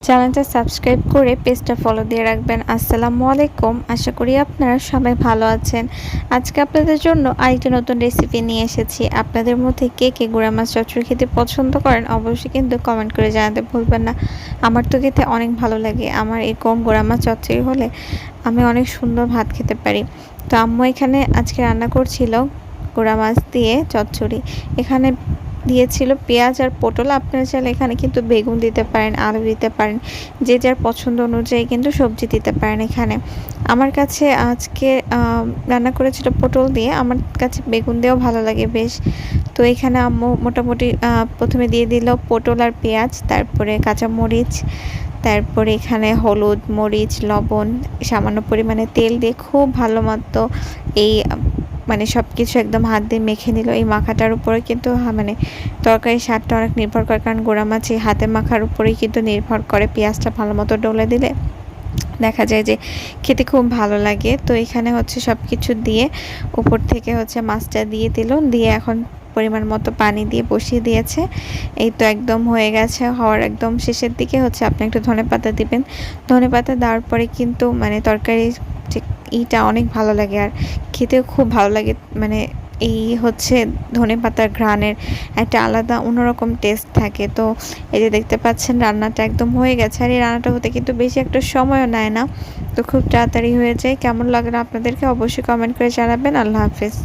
চ্যানেলটা সাবস্ক্রাইব করে পেজটা ফলো দিয়ে রাখবেন। আসসালামু আলাইকুম। আশা করি আপনারা সবাই ভালো আছেন। আজকে আপনাদের জন্য আরেকটা নতুন রেসিপি নিয়ে এসেছি। আপনাদের মধ্যে কে কে গুঁড়া মাছ চচ্চড়ি খেতে পছন্দ করেন অবশ্যই কিন্তু কমেন্ট করে জানাতে ভুলবেন না। আমার তো খেতে অনেক ভালো লাগে। আমার এরকম গুঁড়া মাছ চচ্চড়ি হলে আমি অনেক সুন্দর ভাত খেতে পারি। তো আম্মু এখানে আজকে রান্না করছিল গুঁড়া মাছ দিয়ে চচ্চড়ি। এখানে দিয়েছিল পেঁয়াজ আর পটল। আপনারা চাইলে এখানে কিন্তু বেগুন দিতে পারেন, আলু দিতে পারেন, যে যার পছন্দ অনুযায়ী কিন্তু সবজি দিতে পারেন এখানে। আমার কাছে আজকে রান্না করেছিল পটল দিয়ে, আমার কাছে বেগুন দিয়েও ভালো লাগে বেশ। তো এখানে আম্মু মোটামুটি প্রথমে দিয়ে দিল পটল আর পেঁয়াজ, তারপরে কাঁচামরিচ, তারপরে এখানে হলুদ, মরিচ, লবণ, সামান্য পরিমাণে তেল দিয়ে খুব ভালো মতো এই মানে সব কিছু একদম হাত দিয়ে মেখে নিল। এই মাখাটার উপরে কিন্তু মানে তরকারির স্বাদটা অনেক নির্ভর করে, কারণ গুঁড়া মাছ এই হাতে মাখার উপরেই কিন্তু নির্ভর করে। পেঁয়াজটা ভালো মতো ডলে দিলে দেখা যায় যে খেতে খুব ভালো লাগে। তো এখানে হচ্ছে সব কিছু দিয়ে উপর থেকে হচ্ছে মাছটা দিয়ে দিল, দিয়ে এখন পরিমাণ মতো পানি দিয়ে বসিয়ে দিয়েছে। এই তো একদম হয়ে গেছে, হওয়ার একদম শেষের দিকে হচ্ছে আপনি একটু ধনেপাতা দিবেন। ধনেপাতা দেওয়ার পরে কিন্তু মানে তরকারি যে ইটা অনেক ভালো লাগে আর খেতেও খুব ভালো লাগে। মানে এই হচ্ছে ধনেপাতার ঘ্রাণের একটা আলাদা অন্যরকম টেস্ট থাকে। তো এই যে দেখতে পাচ্ছেন রান্নাটা একদম হয়ে গেছে, আর এই রান্নাটা হতে কিন্তু বেশি একটা সময়ও নেয় না, তো খুব তাড়াতাড়ি হয়ে যায়। কেমন লাগলো আপনাদেরকে অবশ্যই কমেন্ট করে জানাবেন। আল্লাহ হাফেজ।